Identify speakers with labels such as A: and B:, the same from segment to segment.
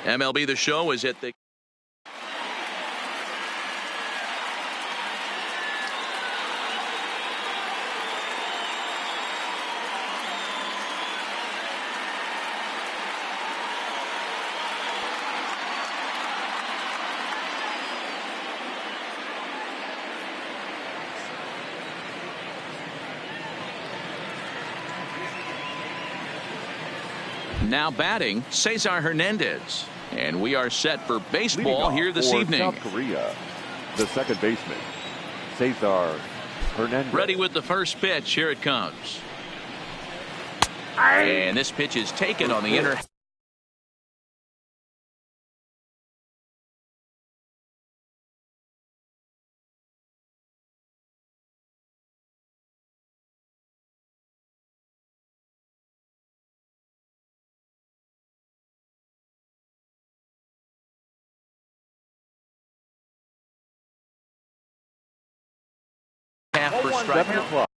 A: MLB The Show is at the now batting Cesar Hernandez. And we are set for baseball here this evening.
B: South Korea, the second baseman, Cesar Hernandez.
A: Ready with the first pitch. Here it comes. And this pitch is taken on the inner. Half for strike out.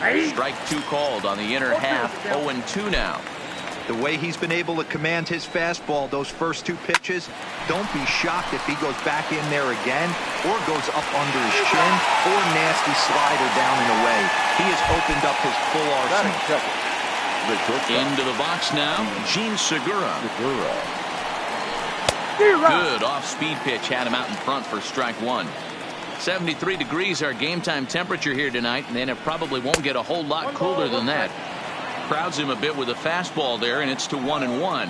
A: Strike two called on the inner half. 0-2 now.
C: The way he's been able to command his fastball those first two pitches, don't be shocked if he goes back in there again or goes up under his chin or nasty slider down and away. He has opened up his full arsenal.
A: Into the box now, Jean Segura. Good off-speed pitch had him out in front for strike one. 73 degrees our game time temperature here tonight, and then it probably won't get a whole lot cooler than that. Crowds him a bit with a fastball there, and it's to 1-1.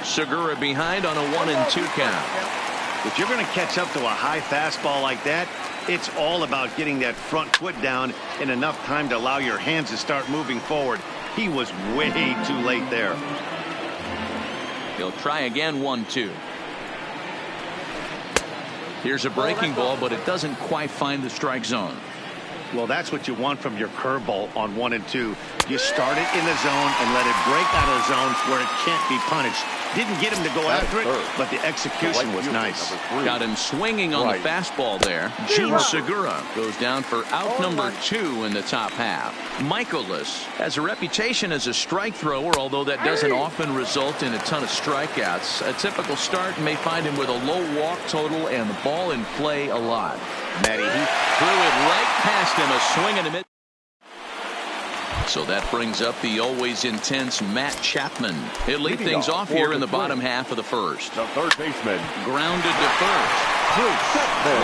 A: Segura behind on a 1-2 count.
D: If you're going to catch up to a high fastball like that, it's all about getting that front foot down in enough time to allow your hands to start moving forward. He was way too late there.
A: He'll try again. 1-2. Here's a breaking ball, but it doesn't quite find the strike zone.
D: Well, that's what you want from your curveball on 1 and 2. You start it in the zone and let it break out of the zone where it can't be punished. Didn't get him to go after it, but the execution was nice.
A: Got him swinging on the fastball there. Jean Segura goes down for out number 2 in the top half. Michaelis has a reputation as a strike thrower, although that doesn't often result in a ton of strikeouts. A typical start may find him with a low walk total and the ball in play a lot.
D: Matty, he
A: threw it right past him, a swing and a miss. So that brings up the always intense Matt Chapman. He'll lead things off here in the bottom half of the first.
B: The third baseman.
A: Grounded to first.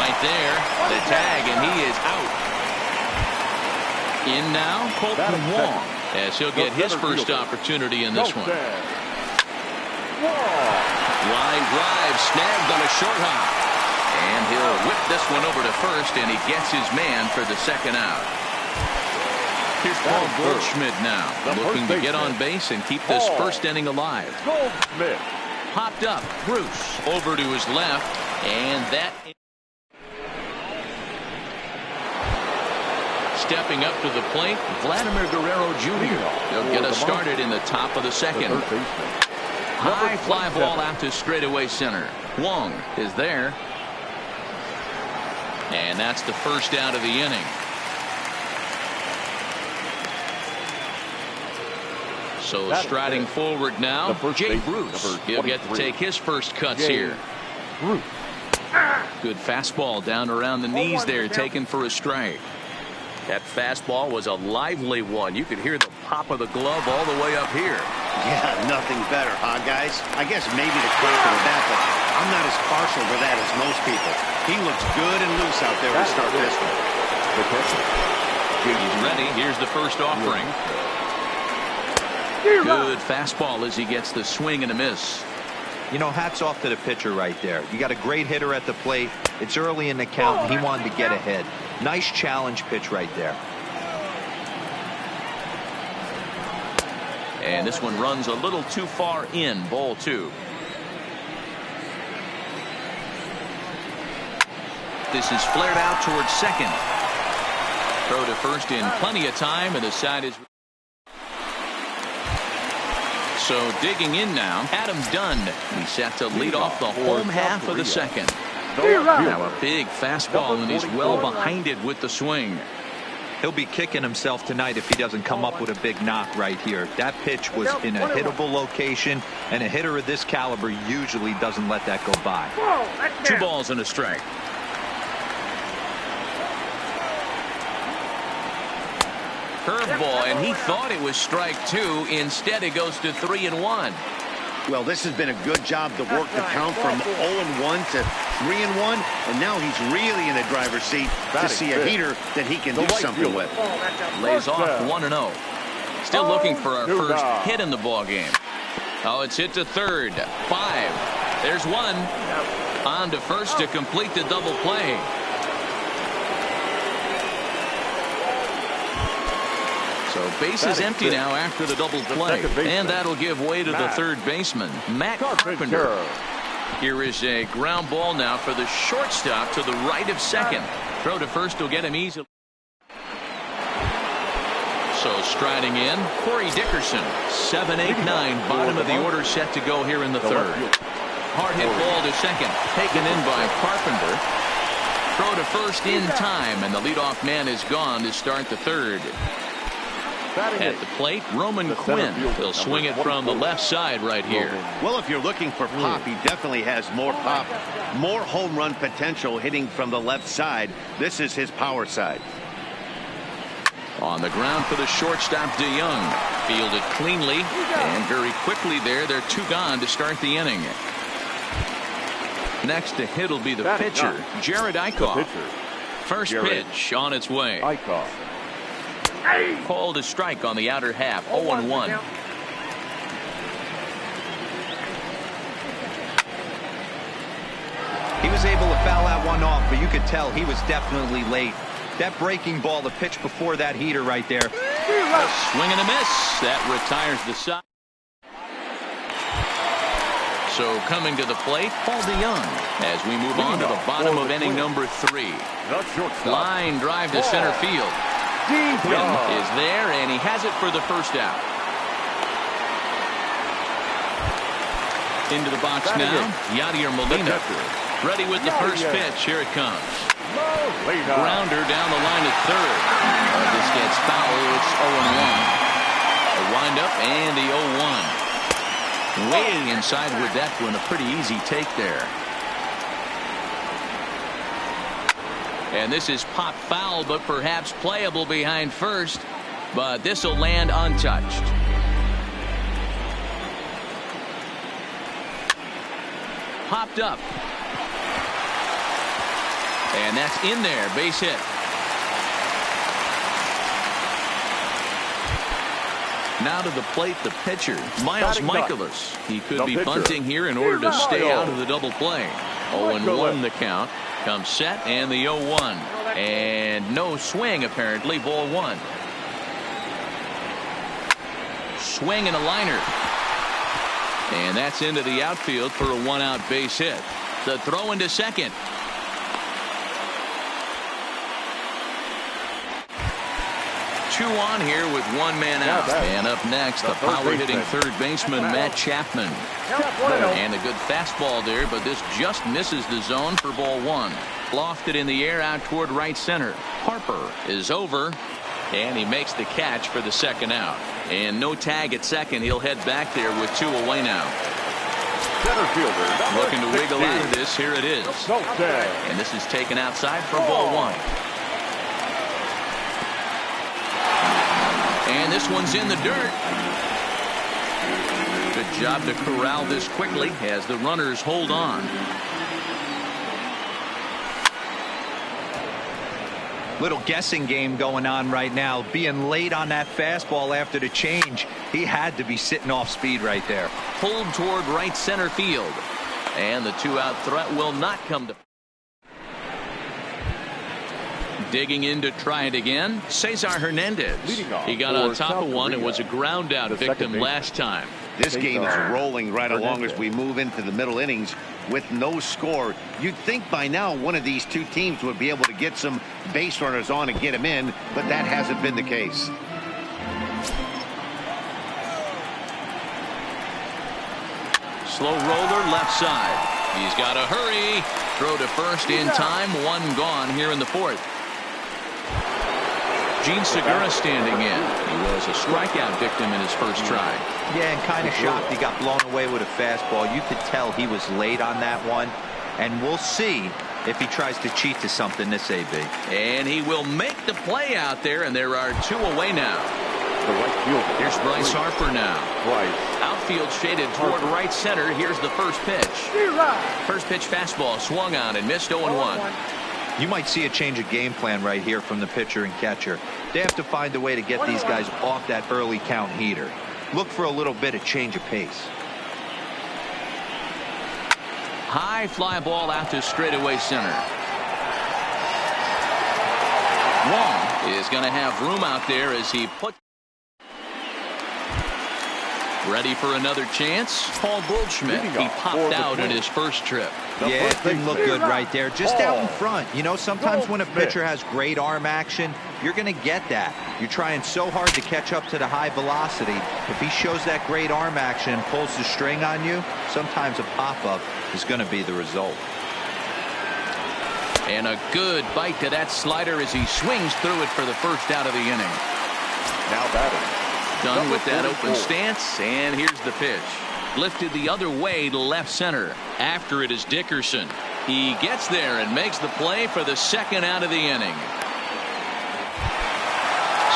A: Right there, the tag, and he is out. In now, Colton Wong, as he'll get his first opportunity in this one. Line drive snagged on a short hop. And he'll whip this one over to first, and he gets his man for the second out. Here's Paul Goldschmidt now, looking to get on base and keep this first inning alive.
B: Goldschmidt.
A: Popped up, Bruce over to his left, and that... Stepping up to the plate, Vladimir Guerrero Jr. He'll get us started in the top of the second. High fly ball out to straightaway center. Wong is there. And that's the first out of the inning. So striding forward now, Jay Bruce. He'll get to take his first cuts here. Good fastball down around the knees there, taken for a strike. That fastball was a lively one. You could hear the pop of the glove all the way up here.
D: Yeah, nothing better, huh, guys? I guess maybe the crack of the bat, but I'm not as partial to that as most people. He looks good and loose out there to start this one.
A: He's ready. Here's the first offering. Good fastball as he gets the swing and a miss.
C: You know, hats off to the pitcher right there. You got a great hitter at the plate. It's early in the count, and he wanted to get ahead. Nice challenge pitch right there.
A: And this one runs a little too far in, ball two. This is flared out towards second. Throw to first in plenty of time, and the side is... So digging in now, Adam Dunn. He's set to lead off the home half of the second. Now a big fastball, and he's well behind it with the swing.
C: He'll be kicking himself tonight if he doesn't come up with a big knock right here. That pitch was in a hittable location, and a hitter of this caliber usually doesn't let that go by.
A: 2 balls and a strike. Curveball, and he thought it was strike 2. Instead, it goes to 3-1.
D: Well, this has been a good job to work the count from 0-1 to 3-1, and now he's really in the driver's seat to see a heater that he can do something with.
A: Lays off 1-0. Still looking for our first hit in the ball game. Oh, it's hit to third. 5. There's 1. On to first to complete the double play. So base is empty now after the double play, and that'll give way to the third baseman, Matt Carpenter. Here is a ground ball now for the shortstop to the right of second. Throw to first will get him easily. So striding in, Corey Dickerson, 7, 8, 9, bottom of the order set to go here in the third. Hard hit ball to second, taken in by Carpenter. Throw to first in time, and the leadoff man is gone to start the third. At the plate, Roman Quinn will swing it from the left side right here.
D: Well, if you're looking for pop, he definitely has more pop, more home run potential hitting from the left side. This is his power side.
A: On the ground for the shortstop, DeYoung. Fielded cleanly, and very quickly there, they're 2 gone to start the inning. Next to hit will be the pitcher, Jared Eichhoff. First pitch on its way. Called a strike on the outer half, 0-1.
C: He was able to foul that one off, but you could tell he was definitely late. That breaking ball, the pitch before that heater right there.
A: A swing and a miss. That retires the side. So coming to the plate, Paul DeYoung, as we move on to the bottom of inning number 3. Line drive to center field. Quinn is there, and he has it for the first out. Into the box now, Yadier Molina. Ready with the first pitch. Here it comes. Grounder down the line at third. This gets foul. It's 0-1. A windup and the 0-1. Way inside with that one. A pretty easy take there. And this is pop foul, but perhaps playable behind first. But this will land untouched. Popped up. And that's in there. Base hit. Now to the plate, the pitcher, Miles Michaelis. He could be bunting here in order to stay out of the double play. 0-1 the count. Comes set and the 0-1. And no swing apparently. Ball 1. Swing and a liner. And that's into the outfield for a 1-out base hit. The throw into second. Two on here with one man out. And up next, the power-hitting third baseman, Matt Chapman. And a good fastball there, but this just misses the zone for ball 1. Lofted in the air out toward right center. Harper is over, and he makes the catch for the second out. And no tag at second. He'll head back there with 2 away now.
B: Center fielder
A: looking to wiggle out of this. Here it is. And this is taken outside for ball 1. And this one's in the dirt. Good job to corral this quickly as the runners hold on.
C: Little guessing game going on right now. Being late on that fastball after the change. He had to be sitting off speed right there.
A: Pulled toward right center field. And the 2-out threat will not come to. Digging in to try it again, Cesar Hernandez. He got on top of one and was a ground out victim last time.
D: This game is rolling right along as we move into the middle innings with no score. You'd think by now one of these two teams would be able to get some base runners on and get them in, but that hasn't been the case.
A: Slow roller left side. He's got to hurry. Throw to first in time. 1 gone here in the 4th. Gene Segura standing in. He was a strikeout victim in his first try.
C: Yeah, and kind of shocked he got blown away with a fastball. You could tell he was late on that one. And we'll see if he tries to cheat to something this AB.
A: And he will make the play out there, and there are 2 away now.
B: The right fielder.
A: Here's Bryce Harper now.
B: Bryce.
A: Outfield shaded toward right center. Here's the first pitch. First pitch fastball swung on and missed 0-1.
C: You might see a change of game plan right here from the pitcher and catcher. They have to find a way to get these guys off that early count heater. Look for a little bit of change of pace.
A: High fly ball out to straightaway center. Wong is going to have room out there as he puts. Ready for another chance. Paul Goldschmidt. He popped out in his first trip.
C: Yeah, it didn't look good right there. Just out in front. You know, sometimes when a pitcher has great arm action, you're going to get that. You're trying so hard to catch up to the high velocity. If he shows that great arm action and pulls the string on you, sometimes a pop-up is going to be the result.
A: And a good bite to that slider as he swings through it for the first out of the inning.
B: Now batting.
A: Done with that open stance, and here's the pitch. Lifted the other way to left center. After it is Dickerson. He gets there and makes the play for the second out of the inning.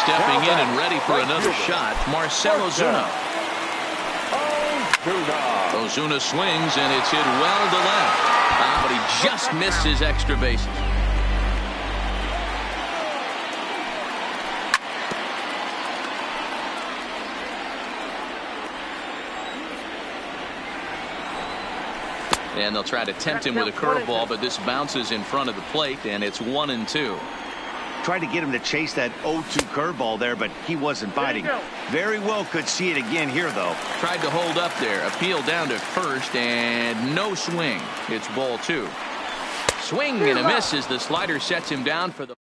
A: Stepping in and ready for another shot, Marcell Ozuna. Ozuna swings, and it's hit well to left. But he just missed his extra bases. And they'll try to tempt him with a curveball, but this bounces in front of the plate, and it's 1-2.
D: Tried to get him to chase that 0-2 curveball there, but he wasn't biting. Very well could see it again here, though.
A: Tried to hold up there. Appeal down to first, and no swing. It's ball 2. Swing and a miss as the slider sets him down for the.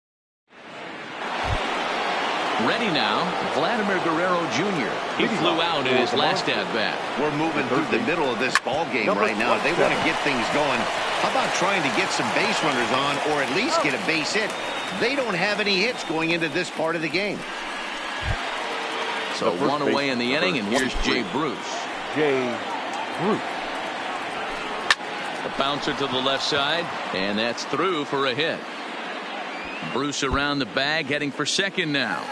A: Ready now, Vladimir Guerrero Jr. He flew out in his last at-bat.
D: We're moving through the middle of this ball game right now. They want to get things going. How about trying to get some base runners on, or at least get a base hit? They don't have any hits going into this part of the game.
A: So 1 away in the inning, and here's Jay Bruce. A bouncer to the left side, and that's through for a hit. Bruce around the bag, heading for second now.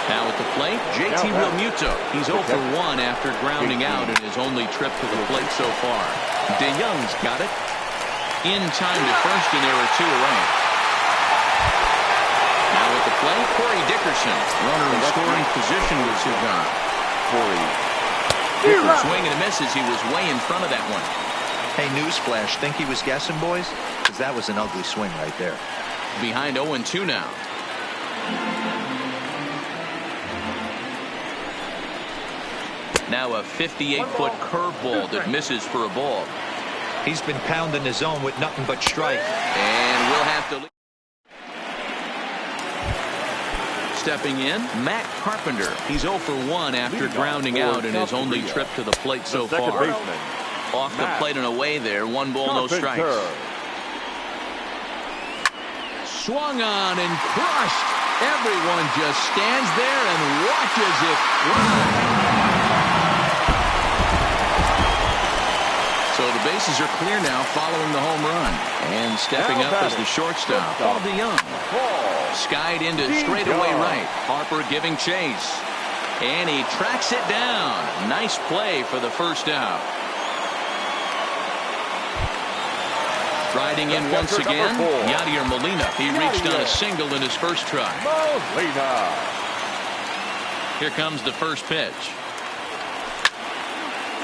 A: Now at the plate, JT Realmuto. He's 0 for 1 after grounding out in his only trip to the plate so far. DeYoung's got it. In time to first, and there are 2 away. Now at the plate, Corey Dickerson. Runner in scoring position with Sugan.
B: Corey
A: Swing and a misses. He was way in front of that one.
C: Hey, newsflash, think he was guessing, boys? Because that was an ugly swing right there.
A: Behind 0-2 now. Now a 58-foot curveball that misses for a ball.
C: He's been pounding the zone with nothing but strike.
A: And we'll have to... Stepping in, Matt Carpenter. He's 0 for 1 after grounding out in his only trip to the plate so far. Off the plate and away there. 1 ball, no strikes. Swung on and crushed. Everyone just stands there and watches it fly. So the bases are clear now following the home run. And stepping up as the shortstop, Paul DeYoung. Skied into straightaway right. Harper giving chase. And he tracks it down. Nice play for the first out. Riding in once again, Yadier Molina. He reached on a single in his first try. Here comes the first pitch.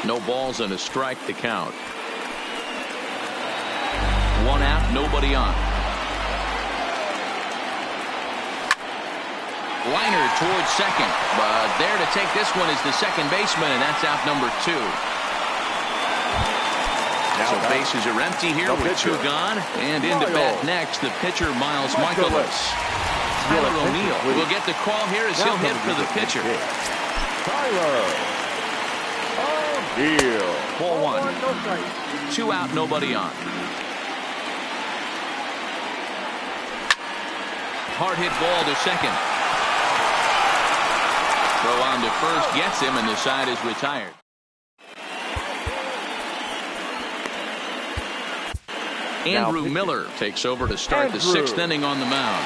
A: No balls and a strike to count. 1 out, nobody on. Liner towards second, but there to take this one is the second baseman, and that's out number 2. So bases are empty here with 2 gone, and into bat next, the pitcher Miles Michaelis. Tyler O'Neill will get the call here as he'll hit for the pitcher.
B: Tyler O'Neill.
A: Ball 1. 2 out, nobody on. Hard hit ball to second. Throw on to first gets him, and the side is retired. Andrew Miller takes over to start the 6th inning on the mound.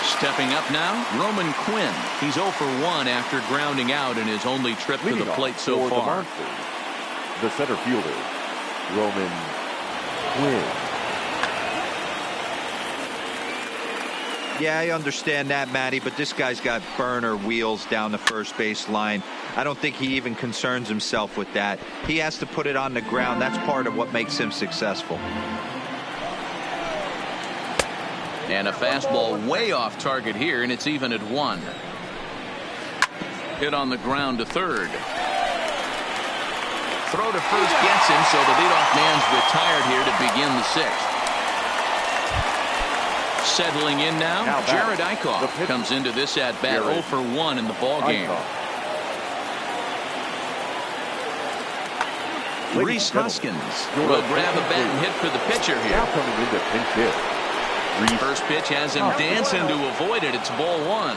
A: Stepping up now, Roman Quinn. He's 0 for 1 after grounding out in his only trip to the plate so far.
B: The center fielder, Roman Quinn.
C: Yeah, I understand that, Matty, but this guy's got burner wheels down the first base line. I don't think he even concerns himself with that. He has to put it on the ground. That's part of what makes him successful.
A: And a fastball way off target here, and it's even at 1. Hit on the ground to third. Throw to first gets him, so the leadoff man's retired here to begin the 6th. Settling in now, Jared Eichhoff comes into this at bat 0 for 1 in the ball game. Rhys Hoskins will grab a bat and hit for the pitcher here.
B: Now coming into pinch hit.
A: First pitch has him dancing to avoid it. It's ball 1.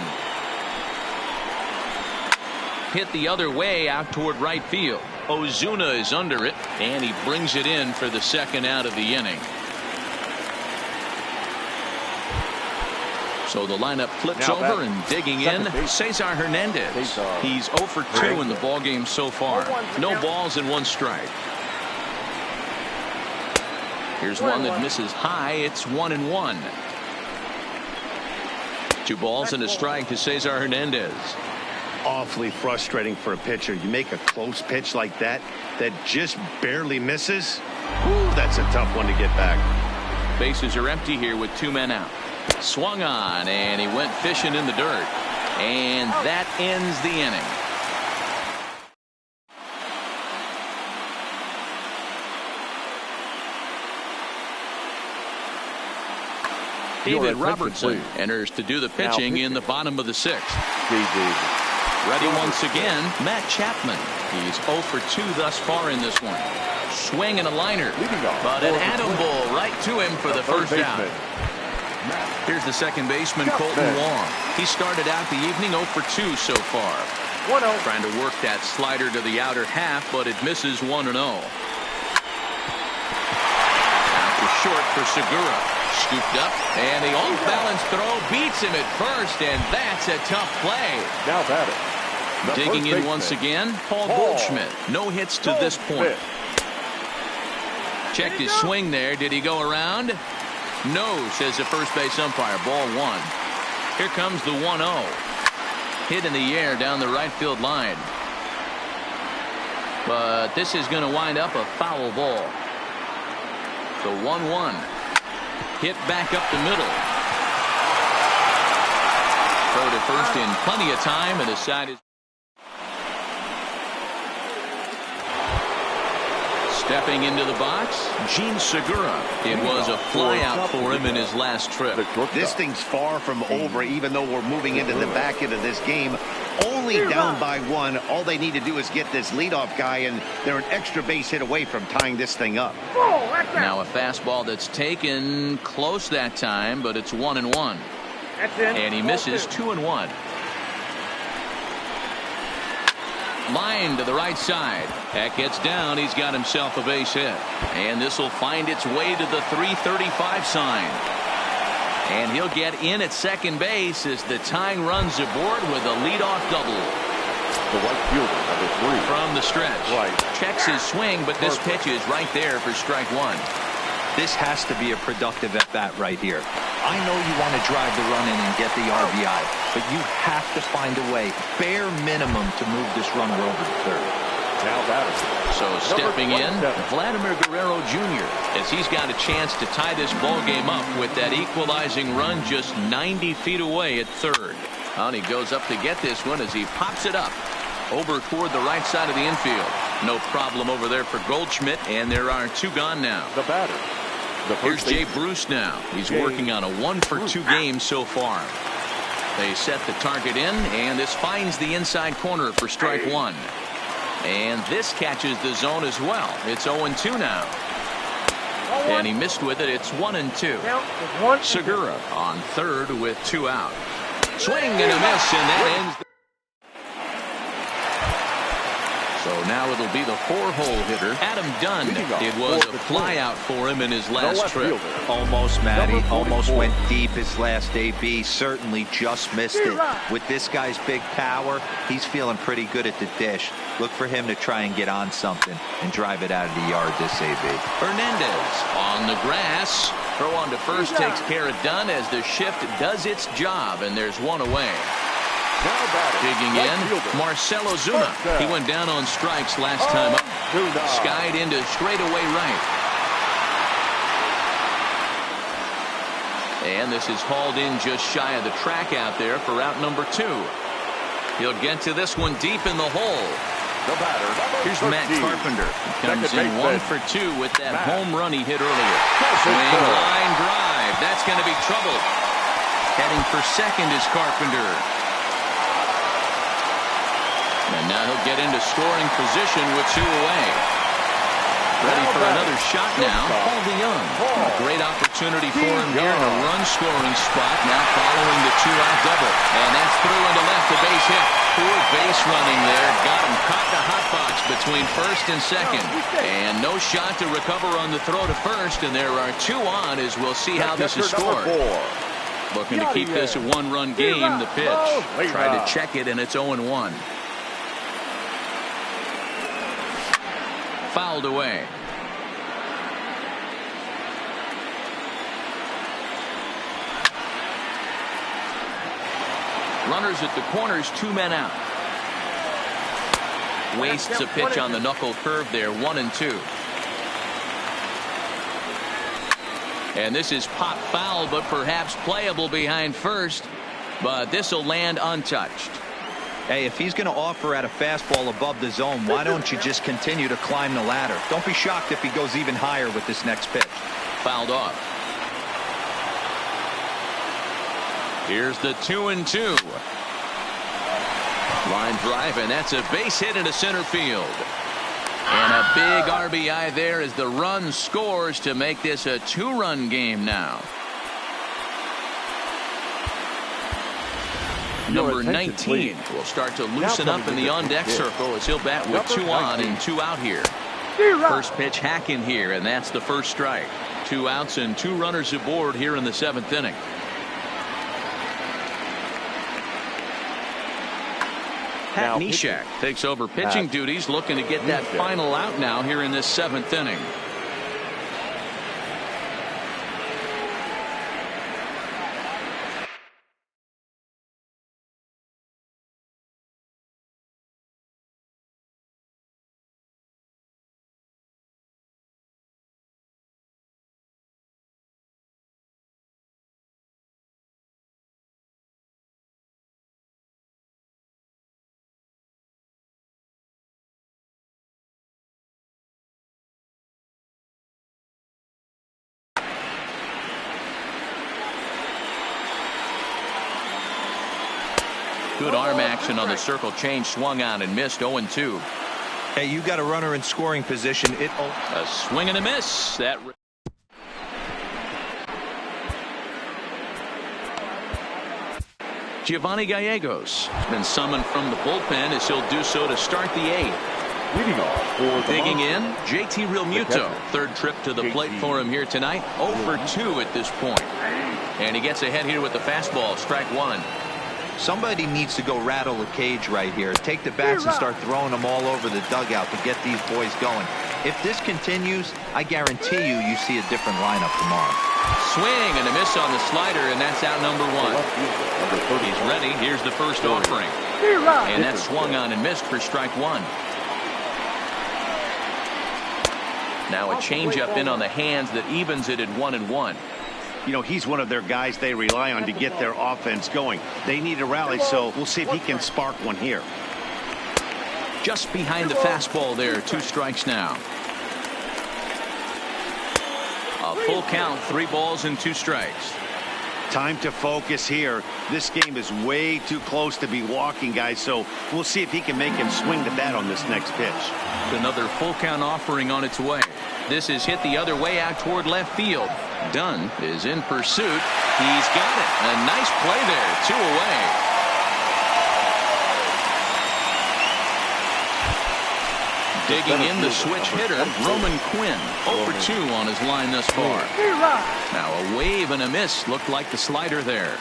A: Hit the other way out toward right field. Ozuna is under it, and he brings it in for the 2nd out of the inning. So the lineup flips over, and digging in, Cesar Hernandez. He's 0 for 2 in the ballgame so far. No balls and 1 strike. Here's one that misses high. It's 1-1. 2 balls and a strike to Cesar Hernandez.
D: Awfully frustrating for a pitcher. You make a close pitch like that just barely misses. Ooh, that's a tough one to get back.
A: Bases are empty here with 2 men out. Swung on, and he went fishing in the dirt. And that ends the inning. David Robertson enters to do the pitching in the bottom of the 6th. Ready once again, Matt Chapman. He's 0 for 2 thus far in this one. Swing and a liner, but an atom ball right to him for the first out. Here's the second baseman, Colton Wong. He started out the evening 0 for 2 so far. Trying to work that slider to the outer half, but it misses 1-0. Out to short for Segura. Scooped up, and the off-balance throw beats him at first, and that's a tough play.
B: Now batting.
A: Digging in once again, Paul Goldschmidt. No hits to this point. Checked his swing there. Did he go around? No, says the first base umpire. Ball 1. Here comes the 1-0. Hit in the air down the right field line. But this is going to wind up a foul ball. The 1-1. Hit back up the middle. Throw to first in plenty of time, and the side is stepping into the box. Gene Segura. It was a fly out for him in his last trip.
D: This thing's far from over, even though we're moving into the back end of this game. Only down by 1. All they need to do is get this leadoff guy, and they're an extra base hit away from tying this thing up.
A: Now a fastball that's taken close that time, but it's 1-1. And he misses 2-1. Line to the right side. That gets down. He's got himself a base hit. And this will find its way to the 335 sign. And he'll get in at second base as the tying runs aboard with a leadoff double.
B: The right fielder, number 3.
A: From the stretch.
B: Right.
A: Checks his swing, but this pitch is right there for strike 1.
C: This has to be a productive at-bat right here. I know you want to drive the run in and get the RBI, but you have to find a way, bare minimum, to move this runner over to third.
B: Now batter.
A: So stepping in, Vladimir Guerrero Jr. as he's got a chance to tie this ball game up with that equalizing run just 90 feet away at third. And he goes up to get this one as he pops it up over toward the right side of the infield. No problem over there for Goldschmidt, and there are 2 gone now.
B: The batter.
A: Here's Jay Bruce now. He's working on a 1-for-2 game so far. They set the target in, and this finds the inside corner for strike 1. And this catches the zone as well. It's 0-2 now. And he missed with it. It's 1-2. Segura on third with 2 out. Swing and a miss, and that ends. So now it'll be the 4-hole hitter, Adam Dunn. It was a fly out for him in his last trip.
C: Almost, Matty. Almost went deep his last AB. Certainly just missed it. With this guy's big power, he's feeling pretty good at the dish. Look for him to try and get on something and drive it out of the yard this AB.
A: Hernandez on the grass. Throw on to first takes care of Dunn as the shift does its job, and there's 1 away. Digging in, Marcell Ozuna. He went down on strikes last time up. Skied into straightaway right. And this is hauled in just shy of the track out there for out number 2. He'll get to this one deep in the hole. Here's Matt Carpenter. He comes in 1 for 2 with that home run he hit earlier. Swing, line drive. That's going to be trouble. Heading for second is Carpenter. And now he'll get into scoring position with 2 away. Ready for another shot now. Paul DeJong. A great opportunity for him here in a run-scoring spot. Now following the 2-out double. And that's through into left, a base hit. Poor base running there. Got him caught the hot box between first and second. And no shot to recover on the throw to first. And there are 2 on as we'll see how this is scored. Looking to keep this a 1-run game. The pitch. Tried to check it, and it's 0-1. Fouled away. Runners at the corners, 2 men out. Wastes a pitch on the knuckle curve there, 1-2. And this is pop foul, but perhaps playable behind first. But this will land untouched.
C: Hey, if he's going to offer at a fastball above the zone, why don't you just continue to climb the ladder? Don't be shocked if he goes even higher with this next pitch.
A: Fouled off. Here's the 2-2. Line drive, and that's a base hit into center field. And a big RBI there as the run scores to make this a 2-run game now. Number 19 will start to loosen up in the on-deck circle as he'll bat with 2 on and 2 out here. First pitch hack in here, and that's the first strike. 2 outs and 2 runners aboard here in the 7th inning. Pat Neshek takes over pitching duties, looking to get that final out now here in this 7th inning. Good arm action on the circle change. Swung on and missed. 0-2.
C: Hey, you got a runner in scoring position.
A: A swing and a miss. That. Giovanni Gallegos has been summoned from the bullpen as he'll do so to start the 8th.
B: Leading off for
A: Digging in, JT Realmuto. Third trip to the plate for him here tonight. 0 for 2 at this point. And he gets ahead here with the fastball. Strike 1.
C: Somebody needs to go rattle the cage right here. Take the bats and start throwing them all over the dugout to get these boys going. If this continues, I guarantee you see a different lineup tomorrow.
A: Swing and a miss on the slider, and that's out number 1. He's ready. Here's the first offering. And that's swung on and missed for strike 1. Now a changeup in on the hands that evens it at 1-1.
D: You know, he's one of their guys they rely on to get their offense going. They need a rally, so we'll see if he can spark one here.
A: Just behind the fastball there. 2 strikes now. A full count. 3 balls and 2 strikes.
D: Time to focus here. This game is way too close to be walking, guys, so we'll see if he can make him swing the bat on this next pitch.
A: Another full count offering on its way. This is hit the other way out toward left field. Dunn is in pursuit. He's got it. A nice play there. 2 away. Digging in the switch hitter, Roman Quinn. 0 for 2 on his line thus far. Now a wave and a miss. Looked like the slider there.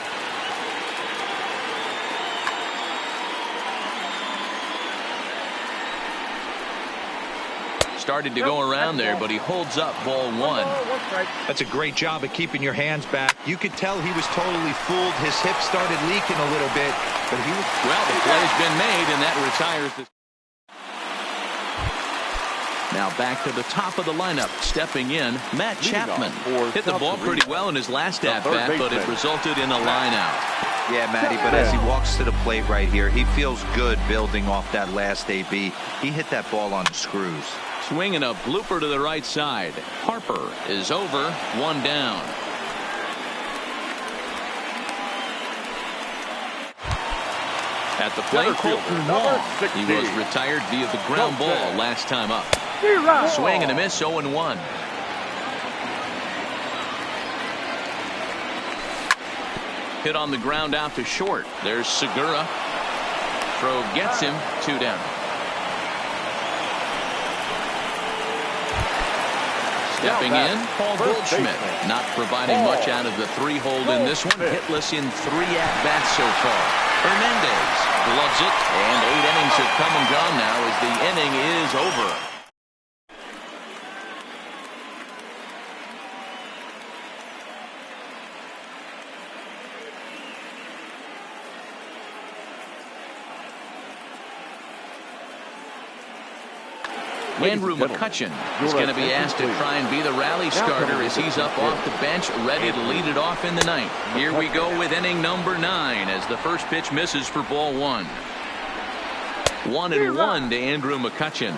A: Started to go around there, but he holds up. Ball 1.
C: That's a great job of keeping your hands back. You could tell he was totally fooled. His hip started leaking a little bit, but he was.
A: Well, the play's been made, and that retires the. Now back to the top of the lineup. Stepping in, Matt Chapman. Hit the ball pretty well in his last at-bat, but it resulted in a line out.
C: Yeah, Matty, but as he walks to the plate right here, he feels good building off that last AB. He hit that ball on the screws.
A: Swinging a blooper to the right side. Harper is over. 1 down. At the plate, Colton Wong. He was retired via the ground ball last time up. Swing and a miss. 0-1. Hit on the ground out to short. There's Segura. Throw gets him. 2 down. Stepping in, Paul Goldschmidt. Not providing much out of the 3-hole in this one. Hitless in 3 at-bats so far. Hernandez gloves it, and 8 innings have come and gone now as the inning is over. Andrew McCutchen is going to be asked to try and be the rally starter as he's up off the bench, ready to lead it off in the 9th. Here we go with inning number 9 as the first pitch misses for ball 1. 1-1 to Andrew McCutchen.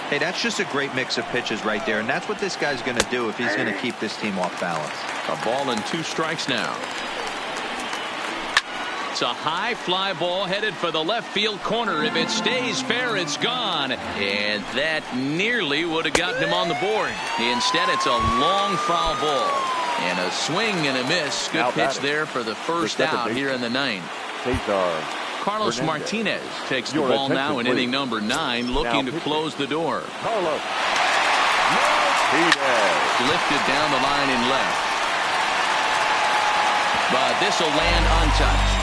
C: Hey, that's just a great mix of pitches right there, and that's what this guy's going to do if he's going to keep this team off balance.
A: A ball and 2 strikes now. It's a high fly ball headed for the left field corner. If it stays fair, it's gone. And that nearly would have gotten him on the board. Instead, it's a long foul ball. And a swing and a miss. Good pitch there for the first out here in the 9th. Carlos Martinez takes the ball now in inning number 9, looking to close the door.
B: Carlos
A: Lifted down the line in left. But this will land untouched.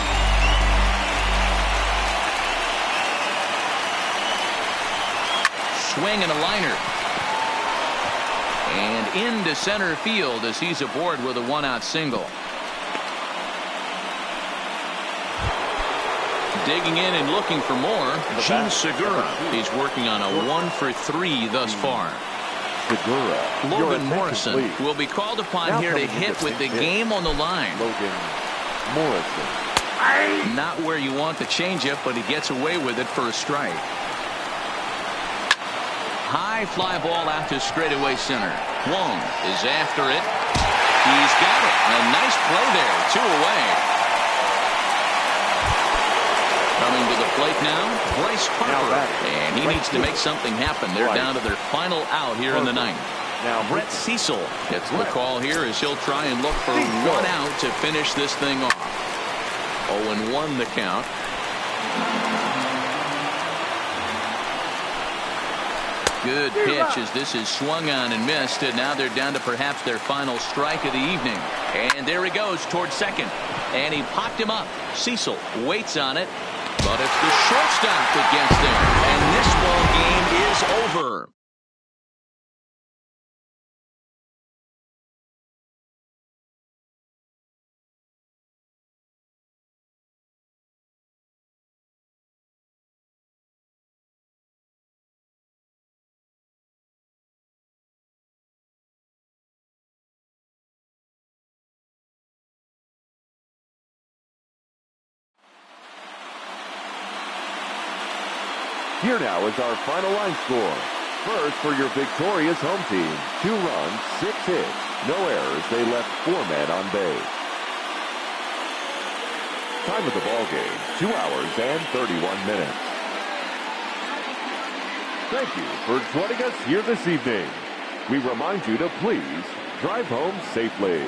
A: Swing and a liner. And into center field as he's aboard with a 1-out single. Digging in and looking for more, Gene Segura. He's working on a 1 for 3 thus far. Logan Morrison will be called upon here to hit with the game on the line.
B: Logan Morrison.
A: Not where you want the changeup, but he gets away with it for a strike. High fly ball out to straightaway center. Wong is after it. He's got it. A nice play there. 2 away. now, Bryce Harper. And he needs to make something happen. They're down to their final out here in the ninth.
B: Now
A: Brett Cecil gets the call here as he'll try and look for one out to finish this thing off. 0-1 the count. Good pitch as this is swung on and missed, and now they're down to perhaps their final strike of the evening. And there he goes towards second, and he popped him up. Cecil waits on it, but it's the shortstop that gets there, and this ball game is over.
B: Here now is our final line score. First for your victorious home team. 2 runs, 6 hits, no errors. They left 4 men on base. Time of the ball game, 2 hours and 31 minutes. Thank you for joining us here this evening. We remind you to please drive home safely.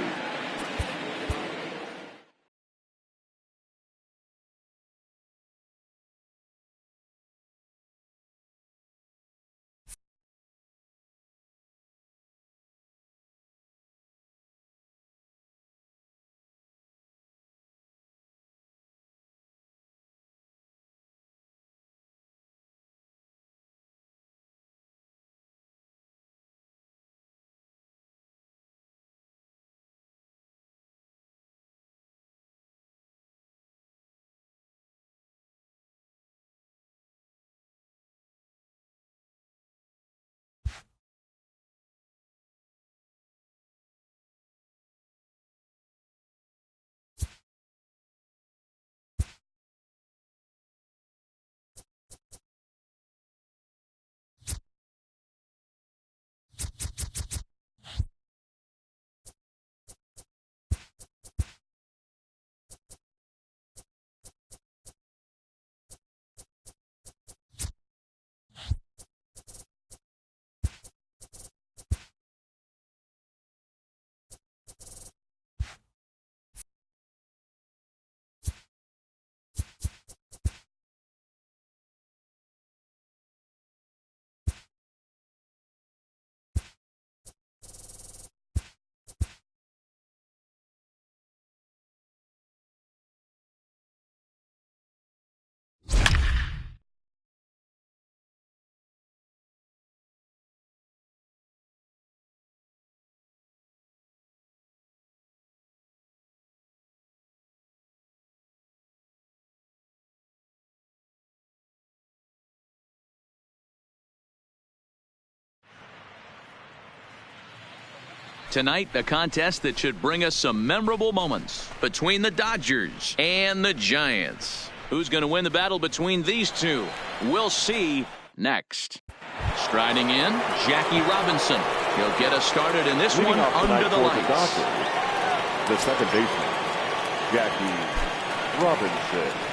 A: Tonight, the contest that should bring us some memorable moments between the Dodgers and the Giants. Who's going to win the battle between these two? We'll see next. Striding in, Jackie Robinson. He'll get us started in this one under the lights.
B: The second baseman, Jackie Robinson.